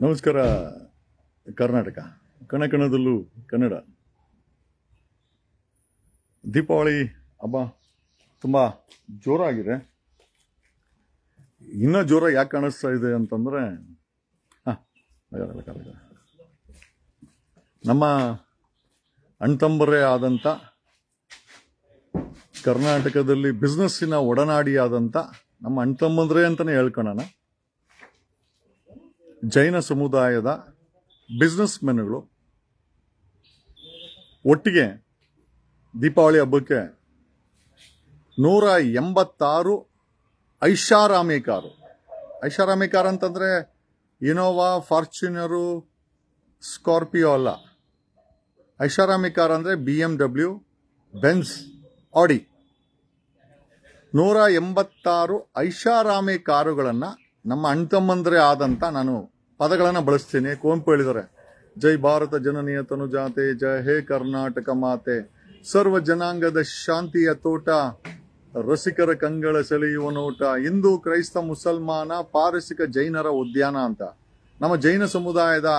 ನಮಸ್ಕಾರ ಕರ್ನಾಟಕ, ಕಣಕಣದಲ್ಲೂ ಕನ್ನಡ. ದೀಪಾವಳಿ ಹಬ್ಬ ತುಂಬ ಜೋರಾಗಿದೆ. ಇನ್ನೂ ಜೋರಾಗಿ ಯಾಕೆ ಕಾಣಿಸ್ತಾ ಇದೆ ಅಂತಂದರೆ, ನಮ್ಮ ಅಣ್ತಂಬರೇ ಆದಂಥ, ಕರ್ನಾಟಕದಲ್ಲಿ ಬಿಸ್ನೆಸ್ಸಿನ ಒಡನಾಡಿಯಾದಂಥ ನಮ್ಮ ಅಣ್ತಮ್ಮಂದ್ರೇ ಅಂತಲೇ ಹೇಳ್ಕೊಳ್ಳೋಣ, ಜೈನ ಸಮುದಾಯದ ಬಿಸ್ನೆಸ್ ಮೆನ್ಗಳು ಒಟ್ಟಿಗೆ ದೀಪಾವಳಿ ಹಬ್ಬಕ್ಕೆ 186 ಐಷಾರಾಮಿ ಕಾರು. ಐಷಾರಾಮಿ ಕಾರ್ ಅಂತಂದರೆ ಇನೋವಾ, ಫಾರ್ಚುನರು, ಸ್ಕಾರ್ಪಿಯೋ ಅಲ್ಲ. ಐಷಾರಾಮಿ ಕಾರ್ ಅಂದರೆ BMW, ಬೆನ್ಸ್, ಆಡಿ. 186 ಐಷಾರಾಮಿ ಕಾರುಗಳನ್ನು ನಮ್ಮ ಅಣ್ತಮ್ಮಂದ್ರೆ ಆದಂತ, ನಾನು ಪದಗಳನ್ನು ಬಳಸ್ತೀನಿ. ಕುವೆಂಪು ಹೇಳಿದ್ದಾರೆ, ಜೈ ಭಾರತ ಜನನೀಯ ತನುಜಾತೆ, ಜಯ ಹೇ ಕರ್ನಾಟಕ ಮಾತೆ, ಸರ್ವ ಜನಾಂಗದ ಶಾಂತಿಯ ತೋಟ, ರಸಿಕರ ಕಂಗಳ ಸೆಳೆಯುವ ನೋಟ, ಹಿಂದೂ, ಕ್ರೈಸ್ತ, ಮುಸಲ್ಮಾನ, ಪಾರಸಿಕ, ಜೈನರ ಉದ್ಯಾನ ಅಂತ. ನಮ್ಮ ಜೈನ ಸಮುದಾಯದ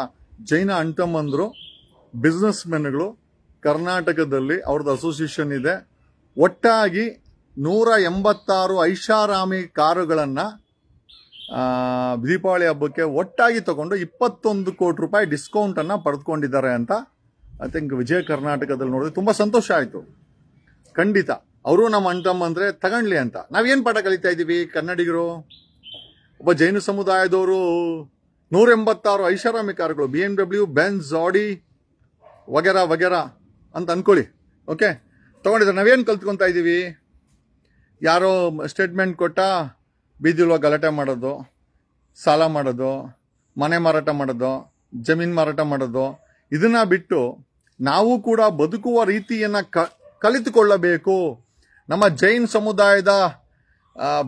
ಜೈನ ಅಣ್ತಮ್ಮಂದ್ರು, ಬಿಸ್ನೆಸ್ ಮೆನ್ಗಳು ಕರ್ನಾಟಕದಲ್ಲಿ ಅವ್ರದ್ದು ಅಸೋಸಿಯೇಷನ್ ಇದೆ. ಒಟ್ಟಾಗಿ 186 ಐಷಾರಾಮಿ ಕಾರುಗಳನ್ನು ದೀಪಾವಳಿ ಹಬ್ಬಕ್ಕೆ ಒಟ್ಟಾಗಿ ತಗೊಂಡು 21 ಕೋಟಿ ರೂಪಾಯಿ ಡಿಸ್ಕೌಂಟ್ ಅನ್ನ ಪಡೆದುಕೊಂಡಿದ್ದಾರೆ ಅಂತ ಐ ಥಿಂಕ್ ವಿಜಯ ಕರ್ನಾಟಕದಲ್ಲಿ ನೋಡಿದ್ರೆ ತುಂಬಾ ಸಂತೋಷ ಆಯ್ತು. ಖಂಡಿತ ಅವರು ನಮ್ಮ ಅಣ್ತಮ್ಮ ಅಂದ್ರೆ ತಗೊಂಡ್ಲಿ ಅಂತ. ನಾವೇನ್ ಪಾಠ ಕಲಿತಾ ಇದೀವಿ ಕನ್ನಡಿಗರು? ಒಬ್ಬ ಜೈನ ಸಮುದಾಯದವರು 186 ಐಷಾರಾಮಿ ಕಾರುಗಳು, BMW, ಬೆನ್ಸ್, ಆಡಿ ವಗೇರಾ ವಗೇರಾ ಅಂತ ಅನ್ಕೊಳ್ಳಿ. ಓಕೆ, ತಗೊಂಡಿದ್ದಾರೆ. ನಾವೇನ್ ಕಲ್ತ್ಕೊಂತಾ ಇದೀವಿ? ಯಾರೋ ಸ್ಟೇಟ್ಮೆಂಟ್ ಕೊಟ್ಟ ಬೀದಿಲೋ ಗಲಾಟೆ ಮಾಡೋದು, ಸಾಲ ಮಾಡೋದು, ಮನೆ ಮಾರಾಟ ಮಾಡೋದು, ಜಮೀನು ಮಾರಾಟ ಮಾಡೋದು, ಇದನ್ನ ಬಿಟ್ಟು ನಾವು ಕೂಡ ಬದುಕುವ ರೀತಿಯನ್ನ ಕಲಿತುಕೊಳ್ಳಬೇಕು. ನಮ್ಮ ಜೈನ್ ಸಮುದಾಯದ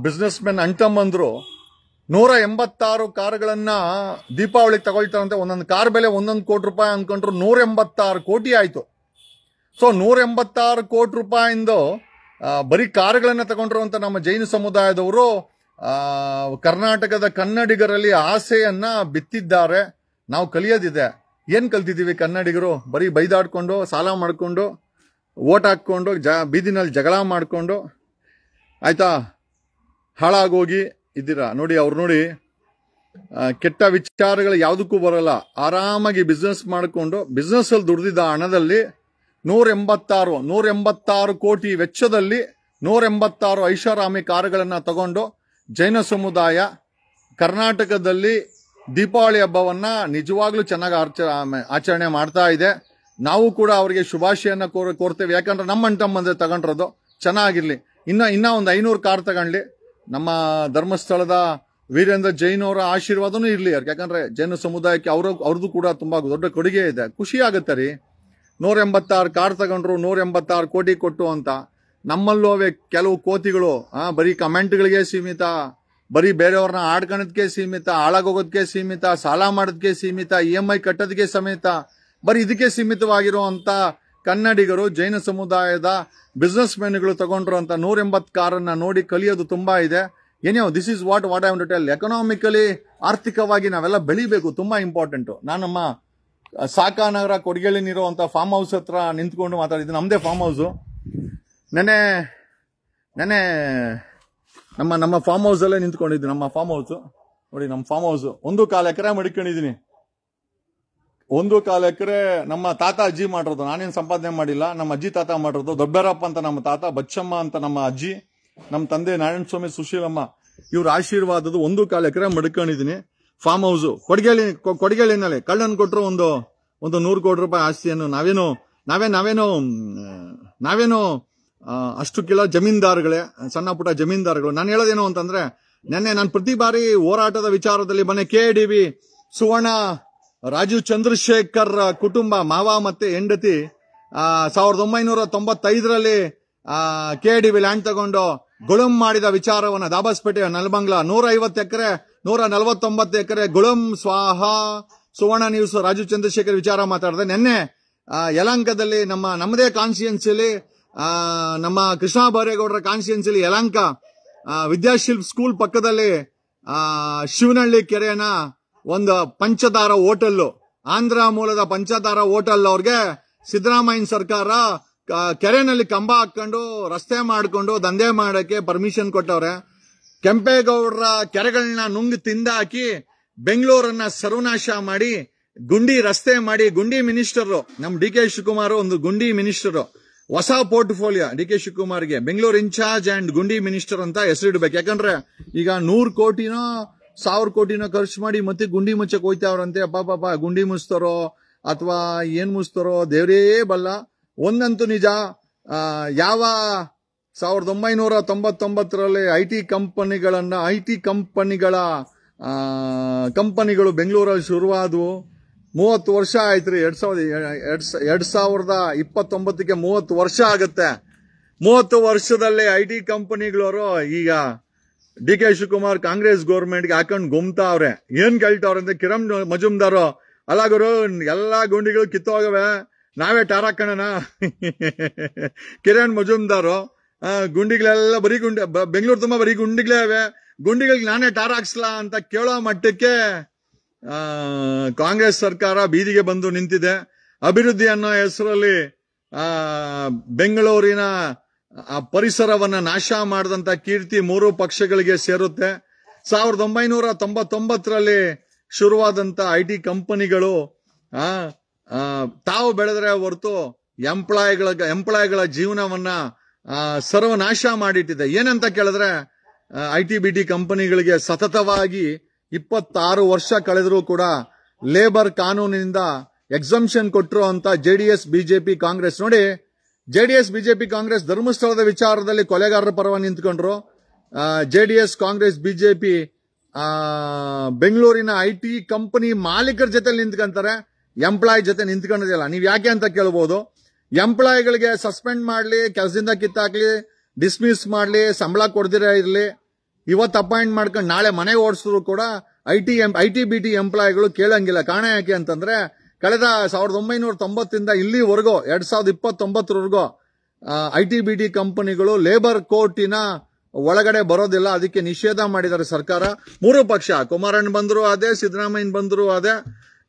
ಬಿಸ್ನೆಸ್ ಮೆನ್ ಅಣ್ತಮ್ಮಂದ್ರು 186 ಕಾರುಗಳನ್ನ ದೀಪಾವಳಿಗೆ ತಗೊಳ್ತಾರಂತೆ. ಒಂದೊಂದು ಕಾರ್ ಬೆಲೆ 1 ಕೋಟಿ ರೂಪಾಯಿ ಅನ್ಕೊಂಡ್ರು 186 ಕೋಟಿ ಆಯ್ತು. ಸೊ 186 ಕೋಟಿ ರೂಪಾಯಿಂದ ಬರೀ ಕಾರುಗಳನ್ನ ತಗೊಂಡ್ರು ಅಂತ ನಮ್ಮ ಜೈನ ಸಮುದಾಯದವರು ಕರ್ನಾಟಕದ ಕನ್ನಡಿಗರಲ್ಲಿ ಆಸೆಯನ್ನ ಬಿತ್ತಿದ್ದಾರೆ. ನಾವು ಕಲಿಯೋದಿದೆ. ಏನ್ ಕಲ್ತಿದ್ದೀವಿ ಕನ್ನಡಿಗರು? ಬರೀ ಬೈದಾಡ್ಕೊಂಡು, ಸಾಲ ಮಾಡ್ಕೊಂಡು, ಓಟ್ ಹಾಕೊಂಡು, ಬೀದಿನಲ್ಲಿ ಜಗಳ ಮಾಡ್ಕೊಂಡು, ಆಯ್ತಾ, ಹಾಳಾಗೋಗಿ ಇದ್ದೀರಾ. ನೋಡಿ, ಅವ್ರು ನೋಡಿ, ಕೆಟ್ಟ ವಿಚಾರಗಳು ಯಾವುದಕ್ಕೂ ಬರಲ್ಲ. ಆರಾಮಾಗಿ ಬಿಸ್ನೆಸ್ ಮಾಡಿಕೊಂಡು, ಬಿಸ್ನೆಸ್ ಅಲ್ಲಿ ದುಡ್ದಿದ್ದ ಹಣದಲ್ಲಿ 186 ಕೋಟಿ ವೆಚ್ಚದಲ್ಲಿ 186 ಐಷಾರಾಮಿ ಕಾರುಗಳನ್ನ ತಗೊಂಡು ಜೈನ ಸಮುದಾಯ ಕರ್ನಾಟಕದಲ್ಲಿ ದೀಪಾವಳಿ ಹಬ್ಬವನ್ನ ನಿಜವಾಗ್ಲೂ ಚೆನ್ನಾಗಿ ಆಚರಣೆ ಮಾಡ್ತಾ ಇದೆ. ನಾವು ಕೂಡ ಅವರಿಗೆ ಶುಭಾಶಯನ್ನ ಕೋರ್ತೇವೆ. ಯಾಕಂದ್ರೆ ನಮ್ಮ ಅಣ್ತಮ್ಮಂದ್ರೆ ತಗೊಂಡ್ರದು ಚೆನ್ನಾಗಿರ್ಲಿ. ಇನ್ನ ಒಂದು 500 ಕಾರ್ ತಗೊಂಡ್ಲಿ. ನಮ್ಮ ಧರ್ಮಸ್ಥಳದ ವೀರೇಂದ್ರ ಜೈನ್ ಅವರ ಆಶೀರ್ವಾದನೂ ಇರ್ಲಿ. ಯಾಕಂದ್ರೆ ಜೈನ ಸಮುದಾಯಕ್ಕೆ ಅವ್ರದ್ದು ಕೂಡ ತುಂಬಾ ದೊಡ್ಡ ಕೊಡುಗೆ ಇದೆ. ಖುಷಿ ಆಗುತ್ತೆ ರೀ. 186 ಕಾರ್ ತಗೊಂಡ್ರು, 186 ಕೋಟಿ ಕೊಟ್ಟು ಅಂತ. ನಮ್ಮಲ್ಲೂ ಕೆಲವು ಕೋತಿಗಳು ಬರೀ ಕಮೆಂಟ್ಗಳಿಗೆ ಸೀಮಿತ, ಬರೀ ಬೇರೆಯವ್ರನ್ನ ಆಡ್ಕೊಳೋದಕ್ಕೆ ಸೀಮಿತ, ಹಾಳಾಗೋಗೋದಕ್ಕೆ ಸೀಮಿತ, ಸಾಲ ಮಾಡೋದಕ್ಕೆ ಸೀಮಿತ, EMI ಕಟ್ಟೋದಕ್ಕೆ ಸಮೇತ, ಬರೀ ಇದಕ್ಕೆ ಸೀಮಿತವಾಗಿರುವಂತ ಕನ್ನಡಿಗರು, ಜೈನ ಸಮುದಾಯದ ಬಿಸ್ನೆಸ್ ಮೆನ್ಗಳು ತಗೊಂಡ್ರು ಅಂತ 180 ಕಾರನ್ನ ನೋಡಿ ಕಲಿಯೋದು ತುಂಬಾ ಇದೆ. ಏನೋ this is what I want to tell. Economically, ಆರ್ಥಿಕವಾಗಿ ನಾವೆಲ್ಲ ಬೆಳಿಬೇಕು, ತುಂಬಾ ಇಂಪಾರ್ಟೆಂಟ್. ನಾನು ನಮ್ಮ ಸಾಕಾನಗರ ಕೊಡಗೇಳಿನಿರುವಂತ ಫಾರ್ಮ್ ಹೌಸ್ ಹತ್ರ ನಿಂತ್ಕೊಂಡು ಮಾತಾಡಿದ್ದು. ನಮ್ದೇ ಫಾರ್ಮ್ ಹೌಸ್. ನೆನೆ ನಮ್ಮ ಫಾರ್ಮ್ ಹೌಸ್ ಅಲ್ಲೇ ನಿಂತ್ಕೊಂಡಿದ್ದೀನಿ. ನಮ್ಮ ಫಾರ್ಮ್ ಹೌಸ್ ನೋಡಿ, ನಮ್ಮ ಫಾರ್ಮ್ ಹೌಸ್ 1.25 ಎಕರೆ ಮಡಿಕೊಂಡಿದ್ದೀನಿ. 1.25 ಎಕರೆ ನಮ್ಮ ತಾತ ಅಜ್ಜಿ ಮಾಡಿರೋದು. ನಾನೇನು ಸಂಪಾದನೆ ಮಾಡಿಲ್ಲ, ನಮ್ಮ ಅಜ್ಜಿ ತಾತ ಮಾಡಿರೋದು. ದೊಡ್ಡರಪ್ಪ ಅಂತ ನಮ್ಮ ತಾತ, ಬಚ್ಚಮ್ಮ ಅಂತ ನಮ್ಮ ಅಜ್ಜಿ, ನಮ್ಮ ತಂದೆ ನಾರಾಯಣ ಸ್ವಾಮಿ, ಸುಶೀಲಮ್ಮ, ಇವ್ರ ಆಶೀರ್ವಾದದ 1.25 ಎಕರೆ ಮಡ್ಕೊಂಡಿದ್ದೀನಿ. ಫಾರ್ಮ್ ಹೌಸ್ ಕೊಡಗೇಳಿನಲ್ಲಿ ಕಳ್ಳನ್ ಕೊಟ್ಟರು ಒಂದು 100 ಕೋಟಿ ರೂಪಾಯಿ ಆಸ್ತಿಯನ್ನು ನಾವೇನೋ ಅಷ್ಟು ಕಿಲೋ ಜಮೀನ್ದಾರ್ಗಳೇ, ಸಣ್ಣ ಪುಟ್ಟ ಜಮೀನ್ದಾರ್ಗಳು. ನಾನು ಹೇಳೋದೇನು ಅಂತಂದ್ರೆ, ನಾನು ಪ್ರತಿ ಬಾರಿ ಹೋರಾಟದ ವಿಚಾರದಲ್ಲಿ ಮನೆ KDB ಸುವರ್ಣ ರಾಜೀವ್ ಚಂದ್ರಶೇಖರ್ ಕುಟುಂಬ, ಮಾವ ಮತ್ತೆ ಹೆಂಡತಿ 1995ರಲ್ಲಿ KDB ಲ್ಯಾಂಡ್ ತಗೊಂಡು ಗುಳುಂ ಮಾಡಿದ ವಿಚಾರವನ್ನ, ದಾಬಾಸ್ಪೇಟೆ, ನಲ್ಬಂಗ್ಲಾ 150 ಎಕರೆ 149 ಎಕರೆ ಗುಳುಂ ಸ್ವಾಹ. ಸುವರ್ಣ ನ್ಯೂಸ್ ರಾಜೀವ್ ಚಂದ್ರಶೇಖರ್ ವಿಚಾರ ಮಾತಾಡಿದೆ. ನಿನ್ನೆ ಯಲಹಂಕದಲ್ಲಿ ನಮ್ಮದೇ ಕಾನ್ಸ್ಟಿಟ್ಯೂನ್ಸಿಯಲ್ಲಿ, ನಮ್ಮ ಕೃಷ್ಣ ಬೈರೇಗೌಡರ ಕಾನ್ಸ್ಟಿಟ್ಯೂನ್ಸಿಯಲ್ಲಿ ಯಲಹಂಕ ವಿದ್ಯಾಶಿಲ್ಪ್ ಸ್ಕೂಲ್ ಪಕ್ಕದಲ್ಲಿ ಶಿವನಹಳ್ಳಿ ಕೆರೆಯನ್ನ ಒಂದು ಪಂಚತಾರ ಹೋಟೆಲ್, ಆಂಧ್ರ ಮೂಲದ ಪಂಚತಾರ ಹೋಟೆಲ್ ಅವ್ರಿಗೆ ಸಿದ್ದರಾಮಯ್ಯ ಸರ್ಕಾರ ಕೆರೆನಲ್ಲಿ ಕಂಬ ಹಾಕೊಂಡು ರಸ್ತೆ ಮಾಡ್ಕೊಂಡು ದಂಧೆ ಮಾಡಕ್ಕೆ ಪರ್ಮಿಷನ್ ಕೊಟ್ಟವ್ರೆ. ಕೆಂಪೇಗೌಡರ ಕೆರೆಗಳನ್ನ ನುಂಗಿ ತಿಂದಾಕಿ ಬೆಂಗಳೂರನ್ನ ಸರ್ವನಾಶ ಮಾಡಿ ಗುಂಡಿ ರಸ್ತೆ ಮಾಡಿ ಗುಂಡಿ ಮಿನಿಸ್ಟರ್ ನಮ್ ಡಿ ಕೆ ಶಿವಕುಮಾರ್ ಒಂದು ಗುಂಡಿ ಮಿನಿಸ್ಟರ್, ಹೊಸ ಪೋರ್ಟ್ಫೋಲಿಯೋ ಡಿ ಕೆ ಶಿವಕುಮಾರ್ಗೆ ಬೆಂಗಳೂರು ಇನ್ಚಾರ್ಜ್ ಅಂಡ್ ಗುಂಡಿ ಮಿನಿಸ್ಟರ್ ಅಂತ ಹೆಸರಿಡ್ಬೇಕು. ಯಾಕಂದ್ರೆ ಈಗ 100 ಕೋಟಿನೋ 1000 ಕೋಟಿನೋ ಖರ್ಚು ಮಾಡಿ ಮತ್ತೆ ಗುಂಡಿ ಮುಚ್ಚಕ್ ಹೋಯ್ತಾವ್ರಂತೆ. ಪಾಪ ಗುಂಡಿ ಮುಚ್ತಾರೋ ಅಥವಾ ಏನ್ ಮುಚ್ತಾರೋ ದೇವರೇ ಬಲ್ಲ. ಒಂದಂತೂ ನಿಜ, ಯಾವ 1999ರಲ್ಲಿ ಕಂಪನಿಗಳು ಬೆಂಗಳೂರಲ್ಲಿ ಶುರುವಾದವು. 30 ವರ್ಷ ಆಯ್ತ್ರಿ. 2029ಕ್ಕೆ 30 ವರ್ಷ ಆಗತ್ತೆ. 30 ವರ್ಷದಲ್ಲಿ IT ಕಂಪನಿಗಳವರು ಈಗ ಡಿ ಕೆ ಶಿವಕುಮಾರ್ ಕಾಂಗ್ರೆಸ್ ಗೌರ್ಮೆಂಟ್ಗೆ ಹಾಕೊಂಡು ಗುಮ್ತಾವ್ರೆ. ಏನ್ ಕೇಳ್ತಾವ್ರೆ ಅಂದ್ರೆ, ಕಿರಣ್ ಮಜುಮ್ದಾರ್ ಅಲ್ಲ ಗುರು, ಎಲ್ಲಾ ಗುಂಡಿಗಳು ಕಿತ್ತೋಗವೆ, ನಾವೇ ಟಾರ್ ಹಾಕೋಣ. ಕಿರಣ್ ಮಜುಮ್ದಾರ್ ಗುಂಡಿಗಳೆಲ್ಲ ಬರೀ ಬೆಂಗಳೂರು ತುಂಬಾ ಬರೀ ಗುಂಡಿಗಳೇ ಅವೆ, ಗುಂಡಿಗಳಿಗೆ ನಾನೇ ಟಾರ್ ಹಾಕ್ಸ್ಲಾ ಅಂತ ಕೇಳೋ ಮಟ್ಟಕ್ಕೆ ಕಾಂಗ್ರೆಸ್ ಸರ್ಕಾರ ಬೀದಿಗೆ ಬಂದು ನಿಂತಿದೆ. ಅಭಿವೃದ್ಧಿ ಅನ್ನೋ ಹೆಸರಲ್ಲಿ ಬೆಂಗಳೂರಿನ ಪರಿಸರವನ್ನ ನಾಶ ಮಾಡಿದಂತ ಕೀರ್ತಿ 3 ಪಕ್ಷಗಳಿಗೆ ಸೇರುತ್ತೆ. 1999ರಲ್ಲಿ ಶುರುವಾದಂತ IT ಕಂಪನಿಗಳು ತಾವು ಬೆಳೆದ್ರೆ ಹೊರತು ಎಂಪ್ಲಾಯ್ಗಳ ಜೀವನವನ್ನ ಸರ್ವನಾಶ ಮಾಡಿಟ್ಟಿದೆ. ಏನಂತ ಕೇಳಿದ್ರೆ, IT-BT ಕಂಪನಿಗಳಿಗೆ ಸತತವಾಗಿ 26 ವರ್ಷ ಕಳೆದರೂ ಕೂಡ ಲೇಬರ್ ಕಾನೂನಿನಿಂದ ಎಕ್ಸಂಪ್ಷನ್ ಕೊಟ್ಟರು ಅಂತ JDS BJP ಕಾಂಗ್ರೆಸ್. ನೋಡಿ, JDS BJP ಕಾಂಗ್ರೆಸ್ ಧರ್ಮಸ್ಥಳದ ವಿಚಾರದಲ್ಲಿ ಕೊಲೆಗಾರರ ಪರವಾಗಿ ನಿಂತ್ಕೊಂಡ್ರು. JDS ಕಾಂಗ್ರೆಸ್ BJP ಬೆಂಗಳೂರಿನ IT ಕಂಪನಿ ಮಾಲೀಕರ ಜೊತೆ ನಿಂತ್ಕೊಂತಾರೆ, ಎಂಪ್ಲಾಯ್ ಜೊತೆ ನಿಂತ್ಕೊಂಡಿದೆಯಲ್ಲ. ನೀವ್ ಯಾಕೆ ಅಂತ ಕೇಳಬಹುದು. ಎಂಪ್ಲಾಯ್ಗಳಿಗೆ ಸಸ್ಪೆಂಡ್ ಮಾಡ್ಲಿ, ಕೆಲಸದಿಂದ ಕಿತ್ತಾಕ್ಲಿ, ಡಿಸ್ಮಿಸ್ ಮಾಡ್ಲಿ, ಸಂಬಳ ಕೊಡ್ದಿರ ಇರ್ಲಿ, ಇವತ್ತು ಅಪಾಯಿಂಟ್ ಮಾಡ್ಕೊಂಡು ನಾಳೆ ಮನೆಗೆ ಓಡಿಸಿದ್ರು ಕೂಡ IT-BT ಎಂಪ್ಲಾಯ್ಗಳು ಕೇಳಂಗಿಲ್ಲ. ಕಾರಣ ಯಾಕೆ ಅಂತಂದ್ರೆ, ಕಳೆದ 1990ರಿಂದ ಇಲ್ಲಿವರೆಗೂ 2029ವರೆಗೂ IT-BT ಕಂಪನಿಗಳು ಲೇಬರ್ ಕೋರ್ಟಿನ ಒಳಗಡೆ ಬರೋದಿಲ್ಲ. ಅದಕ್ಕೆ ನಿಷೇಧ ಮಾಡಿದ್ದಾರೆ ಸರ್ಕಾರ. 3 ಪಕ್ಷ, ಕುಮಾರಣ್ಣ ಬಂದ್ರು ಅದೇ, ಸಿದ್ದರಾಮಯ್ಯ ಬಂದ್ರು ಅದೇ,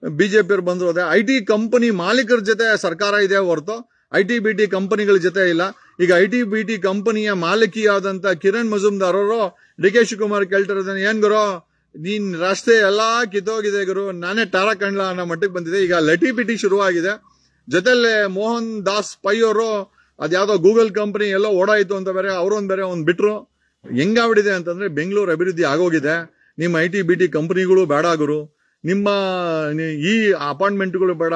ಬಿಜೆಪಿಯವ್ರು ಬಂದ್ರು ಅದೇ. IT ಕಂಪನಿ ಮಾಲೀಕರ ಜೊತೆ ಸರ್ಕಾರ ಇದೆ ಹೊರತು IT-BT ಕಂಪನಿಗಳ ಜೊತೆ ಇಲ್ಲ. ಈಗ IT-BT ಕಂಪನಿಯ ಮಾಲಕಿಯಾದಂತ ಕಿರಣ್ ಮಜುಮ್ದಾರ್ ಅವರು ಡಿ ಕೆ ಶಿವಕುಮಾರ್ ಕೇಳ್ತಿರೋದನ್ನ, ಏನ್ ಗುರು ನೀನ್ ರಸ್ತೆ ಎಲ್ಲಾ ಕಿತ್ತೋಗಿದೆ ಗುರು, ನಾನೇ ಟಾರ ಕಂಡ್ಲ ಅನ್ನೋ ಮಟ್ಟಕ್ಕೆ ಬಂದಿದೆ. ಈಗ ಲಟಿ-ಪಿಟಿ ಶುರುವಾಗಿದೆ. ಜೊತೆಲೆ ಮೋಹನ್ ದಾಸ್ ಪೈ ಅವರು ಅದ್ಯಾವ್ದೋ ಗೂಗಲ್ ಕಂಪನಿ ಎಲ್ಲೋ ಓಡಾಯ್ತು ಅಂತ ಬೇರೆ ಅವ್ರೊಂದ್ ಬಿಟ್ರು. ಹೆಂಗಾಗ್ಬಿಟ್ಟಿದೆ ಅಂತಂದ್ರೆ, ಬೆಂಗಳೂರು ಅಭಿವೃದ್ಧಿ ಆಗೋಗಿದೆ. ನಿಮ್ಮ IT-BT ಕಂಪನಿಗಳು ಬೇಡ ಗುರು, ನಿಮ್ಮ ಈ ಅಪಾರ್ಟ್ಮೆಂಟ್ಗಳು ಬೇಡ.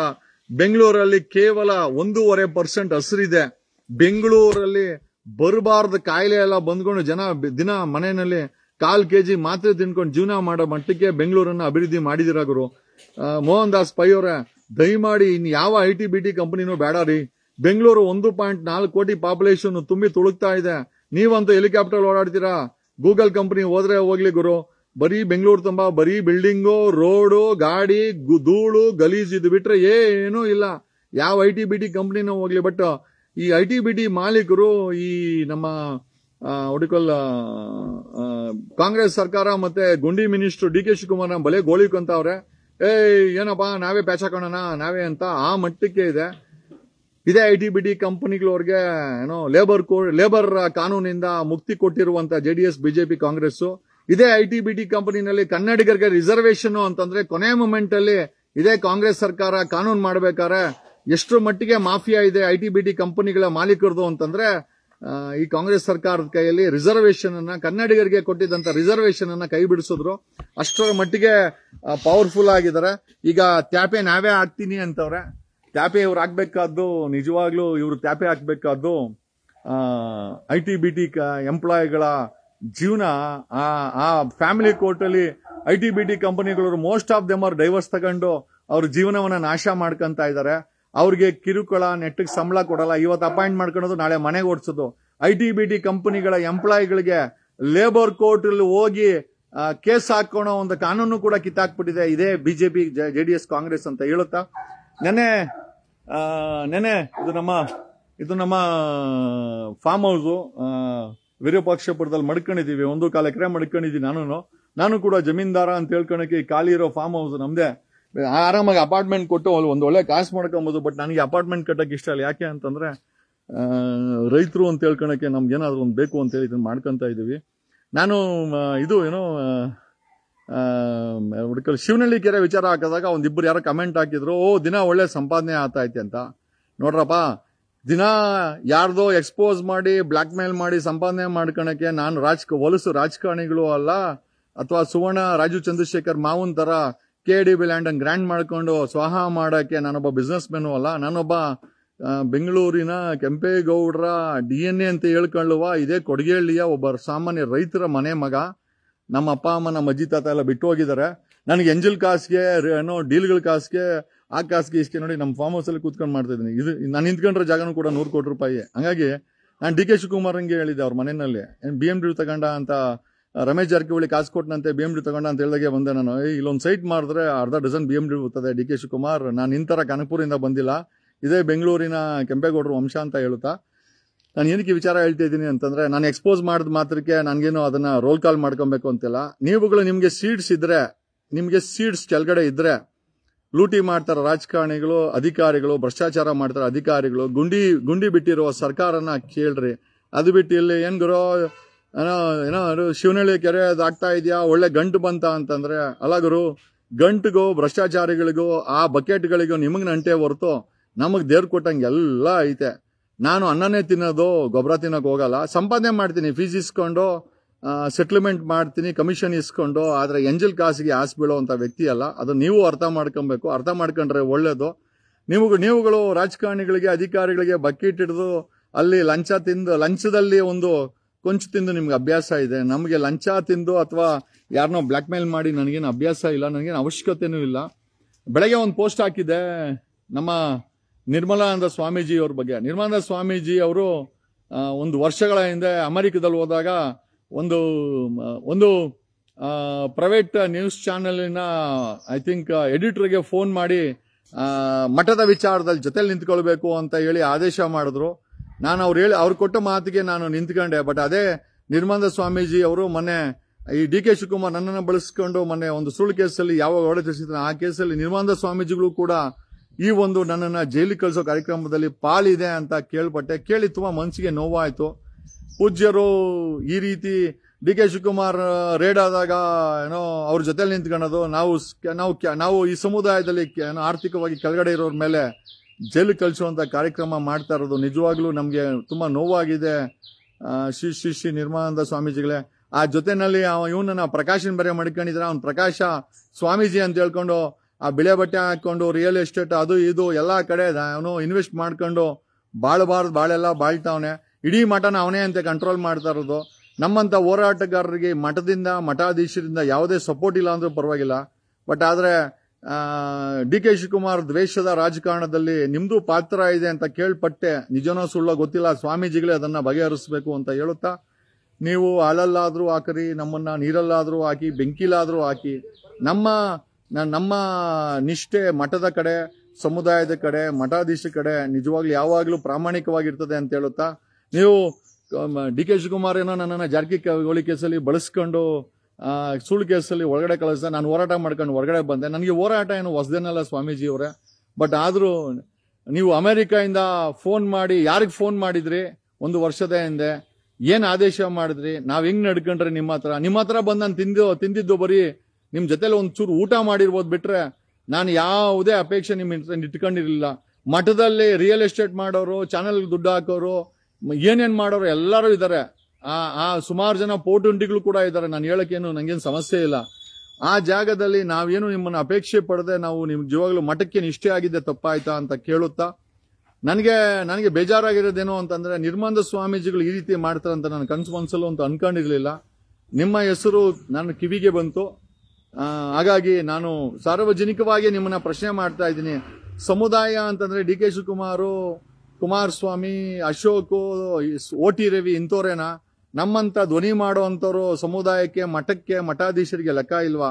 ಬೆಂಗಳೂರಲ್ಲಿ ಕೇವಲ 1.5% ಹಸಿರಿದೆ. ಬೆಂಗಳೂರಲ್ಲಿ ಬರಬಾರ್ದು ಕಾಯಿಲೆ ಎಲ್ಲ ಬಂದ್ಕೊಂಡು ಜನ ದಿನ ಮನೆಯಲ್ಲಿ 1/4 kg ಮಾತ್ರೆ ತಿನ್ಕೊಂಡು ಜೀವನ ಮಾಡೋ ಮಟ್ಟಕ್ಕೆ ಬೆಂಗಳೂರನ್ನ ಅಭಿವೃದ್ಧಿ ಮಾಡಿದಿರ ಗುರು. ಮೋಹನ್ ದಾಸ್ ಪೈ ಅವರೇ, ದಯಮಾಡಿ ಇನ್ ಯಾವ IT-BT ಕಂಪನಿನೂ ಬೇಡ ರೀ. ಬೆಂಗಳೂರು 1.4 ಕೋಟಿ ಪಾಪ್ಯುಲೇಷನ್ ತುಂಬಿ ತುಳುಕ್ತಾ ಇದೆ. ನೀವಂತೂ ಹೆಲಿಕಾಪ್ಟರ್ ಓಡಾಡ್ತೀರಾ. ಗೂಗಲ್ ಕಂಪನಿ ಹೋದ್ರೆ ಹೋಗ್ಲಿ ಗುರು, ಬರೀ ಬೆಂಗಳೂರು ತುಂಬಾ ಬರೀ ಬಿಲ್ಡಿಂಗು, ರೋಡು, ಗಾಡಿ, ಧೂಳು, ಗಲೀಜ್ ಇದು ಬಿಟ್ರೆ ಏನೂ ಇಲ್ಲ. ಯಾವ IT-BT ಕಂಪನಿನೂ ಹೋಗ್ಲಿ. ಬಟ್ ಈ IT-BT ಮಾಲೀಕರು ಈ ನಮ್ಮ ಕಾಂಗ್ರೆಸ್ ಸರ್ಕಾರ ಮತ್ತೆ ಗುಂಡಿ ಮಿನಿಸ್ಟರ್ ಡಿ ಕೆ ಶಿವಕುಮಾರ್ ಬಲೆ ಗೋಳಿಕೊಂತವ್ರೆ. ಏನಪ್ಪಾ ನಾವೇ ಪ್ಯಾಚ್ ಹಾಕೋಣ ನಾವೇ ಅಂತ ಆ ಮಟ್ಟಕ್ಕೆ ಇದೆ. ಇದೇ IT-BT ಕಂಪನಿಗಳವ್ರಿಗೆ ಏನೋ ಲೇಬರ್ ಕಾನೂನಿಂದ ಮುಕ್ತಿ ಕೊಟ್ಟಿರುವಂತ JDS BJP ಕಾಂಗ್ರೆಸ್. ಇದೇ IT-BT ಕಂಪನಿನಲ್ಲಿ ಕನ್ನಡಿಗರಿಗೆ ರಿಸರ್ವೇಶನ್ ಅಂತಂದ್ರೆ ಕೊನೆ ಮೂಮೆಂಟ್ ಅಲ್ಲಿ ಇದೇ ಕಾಂಗ್ರೆಸ್ ಸರ್ಕಾರ ಕಾನೂನು ಮಾಡಬೇಕಾದ್ರೆ ಎಷ್ಟು ಮಟ್ಟಿಗೆ ಮಾಫಿಯಾ ಇದೆ IT-BT ಕಂಪನಿಗಳ ಮಾಲೀಕರದು ಅಂತಂದ್ರೆ, ಈ ಕಾಂಗ್ರೆಸ್ ಸರ್ಕಾರದ ಕೈಯಲ್ಲಿ ರಿಸರ್ವೇಶನ್ ಅನ್ನ, ಕನ್ನಡಿಗರಿಗೆ ಕೊಟ್ಟಿದ್ದಂತ ರಿಸರ್ವೇಶನ್ ಅನ್ನ ಕೈ ಬಿಡಿಸಿದ್ರು. ಅಷ್ಟರ ಮಟ್ಟಿಗೆ ಪವರ್ಫುಲ್ ಆಗಿದ್ದಾರೆ. ಈಗ ತ್ಯಾಪೆ ನಾವೇ ಹಾಕ್ತೀನಿ ಅಂತವ್ರೆ. ತ್ಯಾಪೆ ಇವ್ರು ಹಾಕ್ಬೇಕಾದ್ದು, ನಿಜವಾಗ್ಲೂ ಇವ್ರು ತ್ಯಾಪೆ ಹಾಕ್ಬೇಕಾದ್ದು IT-BT ಎಂಪ್ಲಾಯಿಗಳ ಜೀವನ. ಆ ಫ್ಯಾಮಿಲಿ ಕೋರ್ಟ್ ಅಲ್ಲಿ IT-BT ಕಂಪನಿಗಳು most of them are divorce ತಗೊಂಡು ಅವ್ರ ಜೀವನವನ್ನ ನಾಶ ಮಾಡ್ಕೊಂತ ಇದ್ದಾರೆ. ಅವ್ರಿಗೆ ಕಿರುಕುಳ, ನೆಟ್ಟಿಗೆ ಸಂಬಳ ಕೊಡಲ್ಲ. ಇವತ್ತು ಅಪಾಯಿಂಟ್ ಮಾಡ್ಕೊಳ್ಳೋದು, ನಾಳೆ ಮನೆಗೆ ಓಡಿಸೋದು. IT-BT ಕಂಪನಿಗಳ ಎಂಪ್ಲಾಯಿಗಳಿಗೆ ಲೇಬರ್ ಕೋರ್ಟ್ ಅಲ್ಲಿ ಹೋಗಿ ಕೇಸ್ ಹಾಕೋಣ ಒಂದು ಕಾನೂನು ಕೂಡ ಕಿತ್ತಾಕ್ಬಿಟ್ಟಿದೆ ಇದೇ ಬಿಜೆಪಿ JDS ಕಾಂಗ್ರೆಸ್ ಅಂತ ಹೇಳುತ್ತಾ, ನೆನೆ ಇದು ನಮ್ಮ ಫಾರ್ಮ್ ಹೌಸ್ ವಿರೂಪಾಕ್ಷಪುರದಲ್ಲಿ ಮಡ್ಕೊಂಡಿದೀವಿ, 1.25 ಎಕರೆ ಮಡ್ಕೊಂಡಿದೀವಿ. ನಾನು ಕೂಡ ಜಮೀನ್ದಾರ ಅಂತ ಹೇಳ್ಕೊಳಕ್ಕೆ ಖಾಲಿ ಇರೋ ಫಾರ್ಮ್ ಹೌಸ್ ನಮ್ದೇ, ಆರಾಮಾಗಿ ಅಪಾರ್ಟ್ಮೆಂಟ್ ಕೊಟ್ಟು ಒಂದು ಒಳ್ಳೆ ಕಾಸು ಮಾಡ್ಕೊಬೋದು. ಬಟ್ ನನಗೆ ಅಪಾರ್ಟ್ಮೆಂಟ್ ಕಟ್ಟಕ್ಕೆ ಇಷ್ಟ ಇಲ್ಲ. ಯಾಕೆ ಅಂತಂದ್ರೆ ರೈತರು ಅಂತ ಹೇಳ್ಕೊಳಕ್ಕೆ ನಮ್ಗೆ ಏನಾದ್ರು ಒಂದು ಬೇಕು ಅಂತ ಹೇಳಿ ಇದನ್ನ ಮಾಡ್ಕೊಂತ ಇದೀವಿ. ನಾನು ಇದು ಏನೋ ಶಿವನಹಳ್ಳಿ ಕೆರೆ ವಿಚಾರ ಹಾಕಿದಾಗ ಒಂದಿಬ್ಬರು ಯಾರೋ ಕಮೆಂಟ್ ಹಾಕಿದ್ರು, ದಿನ ಒಳ್ಳೆ ಸಂಪಾದನೆ ಆಗ್ತೈತೆ ಅಂತ. ನೋಡ್ರಪ್ಪ, ದಿನ ಯಾರ್ದೋ ಎಕ್ಸ್ಪೋಸ್ ಮಾಡಿ ಬ್ಲಾಕ್ ಮೇಲ್ ಮಾಡಿ ಸಂಪಾದನೆ ಮಾಡ್ಕೊಳಕ್ಕೆ ನಾನು ಹೊಲಸು ರಾಜಕಾರಣಿಗಳು ಅಲ್ಲ, ಅಥವಾ ಸುವರ್ಣ ರಾಜು ಚಂದ್ರಶೇಖರ್ ಮಾವನ್ ತರ KDB ಲ್ಯಾಂಡ್ ಅನ್ನು ಗ್ರ್ಯಾಂಡ್ ಮಾಡ್ಕೊಂಡು ಸ್ವಾಹ ಮಾಡಕ್ಕೆ ನಾನೊಬ್ಬ ಬಿಸ್ನೆಸ್ ಮೆನು ಅಲ್ಲ. ನಾನೊಬ್ಬ ಬೆಂಗಳೂರಿನ ಕೆಂಪೇಗೌಡರ DNA ಅಂತ ಹೇಳ್ಕೊಳ್ಳುವ ಇದೇ ಕೊಡಗೇಹಳ್ಳಿಯ ಒಬ್ಬ ಸಾಮಾನ್ಯ ರೈತರ ಮನೆ ಮಗ. ನಮ್ಮ ಅಪ್ಪ ಅಮ್ಮ ನಮ್ಮ ಅಜ್ಜಿ ತಾತ ಎಲ್ಲ ಬಿಟ್ಟು ಹೋಗಿದ್ದಾರೆ. ನನಗೆ ಎಂಜಲ್ ಕಾಸ್ಗೆ ಏನೋ ಡೀಲ್ಗಳ ಕಾಸ್ಗೆ ಆ ಕಾಸ್ಗೆ ಇಸ್ಕೆ ನೋಡಿ ನಮ್ಮ ಫಾರ್ಮ್ ಹೌಸ್ ಅಲ್ಲಿ ಕೂತ್ಕೊಂಡು ಮಾಡ್ತಾ ಇದ್ದೀನಿ. ಇದು ನಾನು ನಿಂತ್ಕೊಂಡ್ರೆ ಜಾಗನೂ ಕೂಡ 100 ಕೋಟಿ ರೂಪಾಯಿ. ಹಂಗಾಗಿ ನಾನು DK ಶಿವಕುಮಾರ್ ಹಂಗೆ ಹೇಳಿದ್ದೆ ಅವ್ರ ಮನೆಯಲ್ಲಿ, BMW ತಗೊಂಡ ಅಂತ ರಮೇಶ್ ಜಾರಕಿಹೊಳಿ ಕಾಸು ಕೊಟ್ಟನಂತೆ BMW ತಗೊಂಡ ಅಂತ ಹೇಳಿದಾಗೆ ಬಂದೆ ನಾನು. ಇಲ್ಲೊಂದು ಸೈಟ್ ಮಾಡಿದ್ರೆ ಅರ್ಧ ಡಜನ್ BMW ಬರ್ತದೆ. DK ಶಿವಕುಮಾರ್, ನಾನು ಇಂತರ ಕನಕಪುರದಿಂದ ಬಂದಿಲ್ಲ, ಇದೇ ಬೆಂಗಳೂರಿನ ಕೆಂಪೇಗೌಡರು ವಂಶ ಅಂತ ಹೇಳುತ್ತಾ ನಾನು ಏನಕ್ಕೆ ವಿಚಾರ ಹೇಳ್ತಾ ಇದ್ದೀನಿ ಅಂತಂದ್ರೆ, ನಾನು ಎಕ್ಸ್ಪೋಸ್ ಮಾಡಿದ ಮಾತ್ರಕ್ಕೆ ನನಗೇನು ಅದನ್ನ ರೋಲ್ ಕಾಲ್ ಮಾಡ್ಕೊಬೇಕು ಅಂತಿಲ್ಲ. ನೀವುಗಳು ನಿಮ್ಗೆ ಸೀಡ್ಸ್ ಕೆಳಗಡೆ ಇದ್ರೆ ಲೂಟಿ ಮಾಡ್ತಾರ ರಾಜಕಾರಣಿಗಳು, ಅಧಿಕಾರಿಗಳು, ಭ್ರಷ್ಟಾಚಾರ ಮಾಡ್ತಾರ ಅಧಿಕಾರಿಗಳು, ಗುಂಡಿ ಬಿಟ್ಟಿರುವ ಸರ್ಕಾರನ ಕೇಳ್ರಿ. ಅದು ಬಿಟ್ಟು ಇಲ್ಲಿ ಏನ್ ಗುರು ಏನೋ ಶಿವನಹಳ್ಳಿ ಕೆರೆ ಆಗ್ತಾ ಇದೆಯಾ, ಒಳ್ಳೆ ಗಂಟು ಬಂತ ಅಂತಂದ್ರೆ, ಅಲ್ಲ ಗುರು, ಗಂಟಿಗೂ ಭ್ರಷ್ಟಾಚಾರಿಗಳಿಗೂ ಆ ಬಕೆಟ್ಗಳಿಗೂ ನಿಮಗ್ ನಂಟೆ ಹೊರತು ನಮಗ್ ದೇವ್ರು ಕೊಟ್ಟಂಗೆ ಎಲ್ಲ ಐತೆ. ನಾನು ಅನ್ನನೇ ತಿನ್ನೋದು, ಗೊಬ್ಬರ ತಿನ್ನೋಕೆ ಹೋಗಲ್ಲ. ಸಂಪಾದನೆ ಮಾಡ್ತೀನಿ, ಫೀಸ್ ಇಸ್ಕೊಂಡು ಸೆಟ್ಲ್ಮೆಂಟ್ ಮಾಡ್ತೀನಿ, ಕಮಿಷನ್ ಇಸ್ಕೊಂಡು. ಆದ್ರೆ ಎಂಜಲ್ ಕಾಸಿಗೆ ಆಸೆ ಬೀಳುವಂತ ವ್ಯಕ್ತಿ ಅಲ್ಲ. ಅದು ನೀವು ಅರ್ಥ ಮಾಡ್ಕೊಬೇಕು. ಅರ್ಥ ಮಾಡ್ಕೊಂಡ್ರೆ ಒಳ್ಳೇದು. ನೀವುಗಳು ರಾಜಕಾರಣಿಗಳಿಗೆ, ಅಧಿಕಾರಿಗಳಿಗೆ ಬಕೆಟ್ ಹಿಡಿದು ಅಲ್ಲಿ ಲಂಚದಲ್ಲಿ ಒಂದು ಕೊಂಚು ತಿಂದು ನಿಮ್ಗೆ ಅಭ್ಯಾಸ ಇದೆ. ನಮಗೆ ಲಂಚ ತಿಂದು ಅಥವಾ ಯಾರನ್ನೋ ಬ್ಲಾಕ್ ಮೇಲ್ ಮಾಡಿ ನನಗೇನು ಅಭ್ಯಾಸ ಇಲ್ಲ, ನನಗೇನು ಅವಶ್ಯಕತೆನೂ ಇಲ್ಲ. ಬೆಳಗ್ಗೆ ಒಂದು ಪೋಸ್ಟ್ ಹಾಕಿದ್ದೆ ನಮ್ಮ ನಿರ್ಮಲಾನಂದ ಸ್ವಾಮೀಜಿ ಅವ್ರ ಬಗ್ಗೆ. ನಿರ್ಮಲಾನಂದ ಸ್ವಾಮೀಜಿ ಅವರು ಒಂದು ವರ್ಷಗಳ ಹಿಂದೆ ಅಮೆರಿಕದಲ್ಲಿ ಹೋದಾಗ ಒಂದು ಪ್ರೈವೇಟ್ ನ್ಯೂಸ್ ಚಾನೆಲಿನ ಐ ಥಿಂಕ್ ಎಡಿಟರ್ಗೆ ಫೋನ್ ಮಾಡಿ ಮಠದ ವಿಚಾರದಲ್ಲಿ ಜೊತೆಲಿ ನಿಂತ್ಕೊಳ್ಬೇಕು ಅಂತ ಹೇಳಿ ಆದೇಶ ಮಾಡಿದ್ರು. ನಾನು ಅವ್ರು ಕೊಟ್ಟ ಮಾತಿಗೆ ನಾನು ನಿಂತ್ಕೊಂಡೆ. ಬಟ್ ಅದೇ ನಿರ್ಮಲಾನಂದ ಸ್ವಾಮೀಜಿ ಅವರು ಮೊನ್ನೆ ಈ DK ಶಿವಕುಮಾರ್ ನನ್ನನ್ನು ಬಳಸ್ಕೊಂಡು ಮೊನ್ನೆ ಒಂದು ಸುಳ್ಳು ಕೇಸಲ್ಲಿ ಯಾವಾಗ ಹೊಡೆದಿರ್ಸಿದ್ರು, ಆ ಕೇಸಲ್ಲಿ ನಿರ್ಮಲಾನಂದ ಸ್ವಾಮೀಜಿಗಳು ಕೂಡ ಈ ಒಂದು ನನ್ನನ್ನ ಜೈಲಿಗೆ ಕಳಿಸೋ ಕಾರ್ಯಕ್ರಮದಲ್ಲಿ ಪಾಲಿದೆ ಅಂತ ಕೇಳಿ ತುಂಬಾ ಮನಸ್ಸಿಗೆ ನೋವಾಯ್ತು. ಪೂಜ್ಯರು ಈ ರೀತಿ DK ಶಿವಕುಮಾರ್ ರೇಡ್ ಆದಾಗ ಏನೋ ಅವ್ರ ಜೊತೆಲಿ ನಿಂತ್ಕೊಳ್ಳೋದು, ನಾವು ಈ ಸಮುದಾಯದಲ್ಲಿ ಆರ್ಥಿಕವಾಗಿ ಕೆಳಗಡೆ ಇರೋರ ಮೇಲೆ ಜೈಲಿಗೆ ಕಳಿಸುವಂತ ಕಾರ್ಯಕ್ರಮ ಮಾಡ್ತಾ ಇರೋದು ನಿಜವಾಗ್ಲೂ ನಮ್ಗೆ ತುಂಬಾ ನೋವಾಗಿದೆ. ಶ್ರೀ ನಿರ್ಮಲಾನಂದ ಸ್ವಾಮೀಜಿಗಳೇ, ಆ ಜೊತೆನಲ್ಲಿ ಇವನನ್ನ ಪ್ರಕಾಶನ್ ಬೇರೆ ಮಾಡ್ಕೊಂಡಿದ್ರೆ, ಅವ್ನ ಪ್ರಕಾಶ ಸ್ವಾಮೀಜಿ ಅಂತ ಹೇಳ್ಕೊಂಡು ಆ ಬಿಳೆ ಬಟ್ಟೆ ಹಾಕೊಂಡು ರಿಯಲ್ ಎಸ್ಟೇಟ್ ಅದು ಇದು ಎಲ್ಲಾ ಕಡೆ ಅವನು ಇನ್ವೆಸ್ಟ್ ಮಾಡ್ಕೊಂಡು ಬಾಳೆಲ್ಲ ಬಾಳ್ತಾವನೆ. ಇಡೀ ಮಠನ ಅವನೇ ಅಂತ ಕಂಟ್ರೋಲ್ ಮಾಡ್ತಾ ಇರೋದು. ನಮ್ಮಂತ ಹೋರಾಟಗಾರರಿಗೆ ಮಠಾಧೀಶರಿಂದ ಯಾವುದೇ ಸಪೋರ್ಟ್ ಇಲ್ಲ ಅಂದ್ರೂ ಪರವಾಗಿಲ್ಲ. ಬಟ್ ಆದ್ರೆ DK ಶಿವಕುಮಾರ್ ದ್ವೇಷದ ರಾಜಕಾರಣದಲ್ಲಿ ನಿಮ್ದು ಪಾತ್ರ ಇದೆ ಅಂತ ಕೇಳ್ಪಟ್ಟೆ. ನಿಜನೋ ಸುಳ್ಳ ಗೊತ್ತಿಲ್ಲ. ಸ್ವಾಮೀಜಿಗಳೇ ಅದನ್ನ ಬಗೆಹರಿಸಬೇಕು ಅಂತ ಹೇಳುತ್ತಾ, ನೀವು ಹಾಲಲ್ಲಾದ್ರೂ ಹಾಕರಿ, ನಮ್ಮನ್ನ ನೀರಲ್ಲಾದ್ರೂ ಹಾಕಿ, ಬೆಂಕಿಲಾದ್ರೂ ಹಾಕಿ, ನಮ್ಮ ನಿಷ್ಠೆ ಮಠದ ಕಡೆ, ಸಮುದಾಯದ ಕಡೆ, ಮಠಾಧೀಶ ಕಡೆ ನಿಜವಾಗ್ಲೂ ಯಾವಾಗ್ಲೂ ಪ್ರಾಮಾಣಿಕವಾಗಿರ್ತದೆ ಅಂತ ಹೇಳುತ್ತಾ, ನೀವು DK ಶಿವಕುಮಾರ್ ಏನೋ ನನ್ನನ್ನ ಜಾರಕಿಹೊಳಿ ಕೇಸಲ್ಲಿ ಬಳಸ್ಕೊಂಡು ಸುಳ್ಳು ಕೇಸಲ್ಲಿ ಒಳಗಡೆ ಕಳಿಸ್ದೆ. ನಾನು ಹೋರಾಟ ಮಾಡ್ಕೊಂಡು ಹೊರಗಡೆ ಬಂದೆ. ನನಗೆ ಹೋರಾಟ ಏನು ಹೊಸದೇನಲ್ಲ ಸ್ವಾಮೀಜಿ ಅವರೇ. ಬಟ್ ಆದ್ರೂ ನೀವು ಅಮೆರಿಕಾಯಿಂದ ಫೋನ್ ಮಾಡಿ, ಯಾರಿಗೆ ಫೋನ್ ಮಾಡಿದ್ರಿ 1 ವರ್ಷದ ಹಿಂದೆ, ಏನ್ ಆದೇಶ ಮಾಡಿದ್ರಿ, ನಾವ್ ಹೆಂಗ್ ನಡ್ಕೊಂಡ್ರೆ ನಿಮ್ಮ ಹತ್ರ ಬಂದು ನಾನು ತಿಂದಿದ್ದು ಬರೀ ನಿಮ್ ಜೊತೆಲಿ ಒಂಚೂರು ಊಟ ಮಾಡಿರ್ಬೋದು ಬಿಟ್ರೆ ನಾನು ಯಾವುದೇ ಅಪೇಕ್ಷೆ ನಿಮ್ ಇಟ್ಕೊಂಡಿರ್ಲಿಲ್ಲ. ಮಠದಲ್ಲಿ ರಿಯಲ್ ಎಸ್ಟೇಟ್ ಮಾಡೋರು, ಚಾನೆಲ್ ದುಡ್ಡು ಹಾಕೋರು, ಏನೇನ್ ಮಾಡೋರು ಎಲ್ಲರೂ ಇದ್ದಾರೆ. ಸುಮಾರು ಜನ ಪೋಟುಂಟಿಗಳು ಕೂಡ ಇದ್ದಾರೆ. ನಾನು ಹೇಳಕ್ಕೇನು ನಂಗೇನು ಸಮಸ್ಯೆ ಇಲ್ಲ. ಆ ಜಾಗದಲ್ಲಿ ನಾವೇನು ನಿಮ್ಮನ್ನ ಅಪೇಕ್ಷೆ ಪಡದೆ ನಾವು ನಿಮ್ ಜೀವಾಗ್ಲೂ ಮಠಕ್ಕೆ ನಿಷ್ಠೆ ಆಗಿದ್ದೆ ತಪ್ಪಾಯ್ತಾ ಅಂತ ಕೇಳುತ್ತಾ, ನನಗೆ ಬೇಜಾರಾಗಿರೋದೇನೋ ಅಂತಂದ್ರೆ, ನಿರ್ಮಲಾನಂದ ಸ್ವಾಮೀಜಿಗಳು ಈ ರೀತಿ ಮಾಡ್ತಾರೆ ಅಂತ ನಾನು ಕನಸು ಮನಸ್ಸಲ್ಲೂ ಅಂತ ಅನ್ಕೊಂಡಿರ್ಲಿಲ್ಲ. ನಿಮ್ಮ ಹೆಸರು ನನ್ನ ಕಿವಿಗೆ ಬಂತು. ಹಾಗಾಗಿ ನಾನು ಸಾರ್ವಜನಿಕವಾಗಿ ನಿಮ್ಮನ್ನ ಪ್ರಶ್ನೆ ಮಾಡ್ತಾ ಇದ್ದೀನಿ. ಸಮುದಾಯ ಅಂತಂದ್ರೆ DK ಶಿವಕುಮಾರು, ಕುಮಾರಸ್ವಾಮಿ, ಅಶೋಕ್, OT ರವಿ ಇಂಥವ್ರೇನಾ? ನಮ್ಮಂತ ಧ್ವನಿ ಮಾಡುವಂತವ್ರು ಸಮುದಾಯಕ್ಕೆ, ಮಠಕ್ಕೆ, ಮಠಾಧೀಶರಿಗೆ ಲೆಕ್ಕ ಇಲ್ವಾ?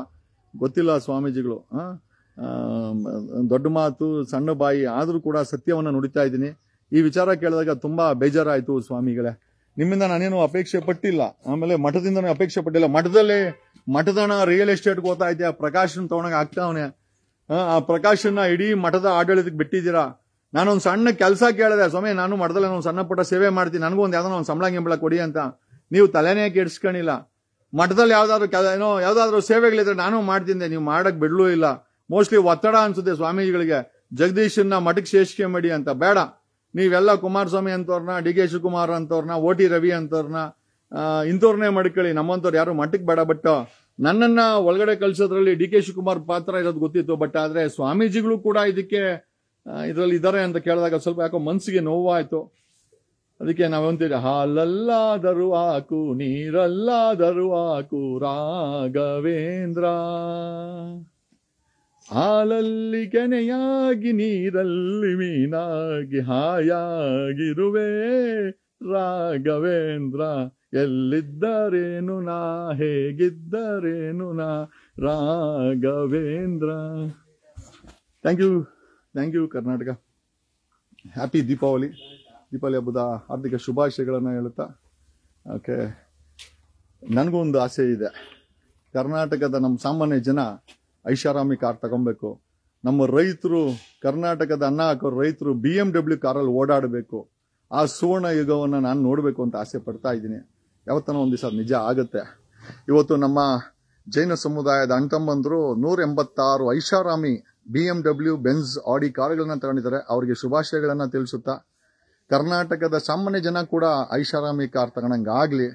ಗೊತ್ತಿಲ್ಲ ಸ್ವಾಮೀಜಿಗಳು. ದೊಡ್ಡ ಮಾತು ಸಣ್ಣ ಬಾಯಿ ಆದ್ರೂ ಕೂಡ ಸತ್ಯವನ್ನ ನುಡಿತಾ ಇದ್ದೀನಿ. ಈ ವಿಚಾರ ಕೇಳಿದಾಗ ತುಂಬಾ ಬೇಜಾರಾಯ್ತು ಸ್ವಾಮಿಗಳೇ. ನಿಮ್ಮಿಂದ ನಾನೇನು ಅಪೇಕ್ಷೆ ಪಟ್ಟಿಲ್ಲ. ಆಮೇಲೆ ಮಠದಿಂದನೂ ಅಪೇಕ್ಷೆ ಪಟ್ಟಿಲ್ಲ. ಮಠದಣ ರಿಯಲ್ ಎಸ್ಟೇಟ್ಗೆ ಹೋಗ್ತಾ ಇದೆಯಾ, ಪ್ರಕಾಶನ್ ತಗೊಂಡಾಗ ಆಗ್ತಾವನೆ. ಆ ಪ್ರಕಾಶನ್ನ ಇಡೀ ಮಠದ ಆಡಳಿತಕ್ಕೆ ಬಿಟ್ಟಿದ್ದೀರಾ. ನಾನೊಂದು ಸಣ್ಣ ಕೆಲಸ ಕೇಳಿದೆ, ಸ್ವಾಮಿ ನಾನು ಮಠದಲ್ಲಿ ಒಂದು ಸಣ್ಣ ಪುಟ್ಟ ಸೇವೆ ಮಾಡ್ತೀನಿ, ನನಗೂ ಒಂದು ಯಾವ್ದಾನ ಒಂದು ಸಂಬಳ ಗಿಂಬಳ ಕೊಡಿ ಅಂತ. ನೀವು ತಲೆನೇ ಕೆಡಿಸ್ಕೊಂಡಿಲ್ಲ. ಮಠದಲ್ಲಿ ಯಾವ್ದಾದ್ರು ಸೇವೆಗಳಿದ್ರೆ ನಾನು ಮಾಡ್ತಿದ್ದೆ, ನೀವು ಮಾಡಕ್ ಬಿಡ್ಲೂ ಇಲ್ಲ. ಮೋಸ್ಟ್ಲಿ ಒತ್ತಡ ಅನ್ಸುತ್ತೆ ಸ್ವಾಮೀಜಿಗಳಿಗೆ, ಜಗದೀಶನ್ನ ಮಠಕ್ಕೆ ಸೇರಿಕೆ ಮಾಡಿ ಅಂತ. ಬೇಡ, ನೀವೆಲ್ಲ ಕುಮಾರಸ್ವಾಮಿ ಅಂತವ್ರನ್ನ, ಡಿ ಕೆ ಶಿವಕುಮಾರ್ ಅಂತವ್ರನ್ನ, OT ರವಿ ಅಂತವ್ರನ್ನ, ಇಂಥವ್ರನ್ನೇ ಮಡ್ಕೊಳ್ಳಿ. ನಮ್ಮಂತವ್ರು ಯಾರು ಮಠಕ್ಕೆ ಬೇಡ. ಬಟ್ ನನ್ನನ್ನ ಒಳಗಡೆ ಕಳ್ಸೋದ್ರಲ್ಲಿ ಡಿ ಕೆ ಶಿವಕುಮಾರ್ ಪಾತ್ರ ಇರೋದು ಗೊತ್ತಿತ್ತು. ಬಟ್ ಆದ್ರೆ ಸ್ವಾಮೀಜಿಗಳು ಕೂಡ ಇದರಲ್ಲಿ ಇದ್ದಾರೆ ಅಂತ ಕೇಳಿದಾಗ ಸ್ವಲ್ಪ ಯಾಕೋ ಮನ್ಸಿಗೆ ನೋವಾಯ್ತು. ಅದಕ್ಕೆ ನಾವಂತೀವಿ, ಹಾಲಲ್ಲಾದರೂ ಹಾಕು, ನೀರಲ್ಲಾದರೂ ಹಾಕು ರಾಘವೇಂದ್ರ, ಹಾಲಲ್ಲಿ ಕೆನೆಯಾಗಿ ನೀರಲ್ಲಿ ಮೀನಾಗಿ ಹಾಯಾಗಿರುವೆ ರಾಘವೇಂದ್ರ, ಎಲ್ಲಿದ್ದರೇನು ನಾ, ಹೇಗಿದ್ದರೇನು ನಾ Raghavendra. Thank you Karnataka. Happy Deepavali ಹಬ್ಬದ ಹಾರ್ದಿಕ ಶುಭಾಶಯಗಳನ್ನು ಹೇಳುತ್ತಾ, ಓಕೆ, ನನಗೂ ಒಂದು ಆಸೆ ಇದೆ. ಕರ್ನಾಟಕದ ನಮ್ಮ ಸಾಮಾನ್ಯ ಜನ ಐಷಾರಾಮಿ ಕಾರ್ ತಗೊಬೇಕು. ನಮ್ಮ ರೈತರು, ಕರ್ನಾಟಕದ ಅನ್ನ ಹಾಕೋರು ರೈತರು BMW ಕಾರಲ್ಲಿ ಓಡಾಡಬೇಕು. ಆ ಸುವರ್ಣ ಯುಗವನ್ನು ನಾನು ನೋಡಬೇಕು ಅಂತ ಆಸೆ ಪಡ್ತಾ ಇದ್ದೀನಿ. ಯಾವತ್ತನೋ ಒಂದು ದಿವಸ ನಿಜ ಆಗುತ್ತೆ. ಇವತ್ತು ನಮ್ಮ ಜೈನ ಸಮುದಾಯದ ಅಣ್ತಮ್ಮಂದ್ರು 186 ಐಷಾರಾಮಿ BMW, ಬೆನ್ಸ್, ಆಡಿ ಕಾರುಗಳನ್ನ ತಗೊಂಡಿದ್ದಾರೆ. ಅವರಿಗೆ ಶುಭಾಶಯಗಳನ್ನ ತಿಳಿಸುತ್ತಾ, ಕರ್ನಾಟಕದ ಸಾಮಾನ್ಯ ಜನ ಕೂಡ ಐಷಾರಾಮಿ ಕಾರ್ ತಗೊಂಡಂಗಾಗ್ಲಿ,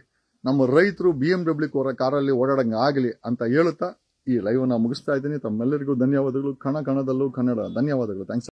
ನಮ್ಮ ರೈತರು BMW ಕಾರಲ್ಲಿ ಓಡಾಡಂಗಾಗ್ಲಿ ಅಂತ ಹೇಳುತ್ತಾ ಈ ಲೈವ್ ನ ಮುಗಿಸ್ತಾ ಇದ್ದೀನಿ. ತಮ್ಮೆಲ್ಲರಿಗೂ ಧನ್ಯವಾದಗಳು. ಕಣದಲ್ಲೂ ಕನ್ನಡ. ಧನ್ಯವಾದಗಳು. ಥ್ಯಾಂಕ್ಸ್.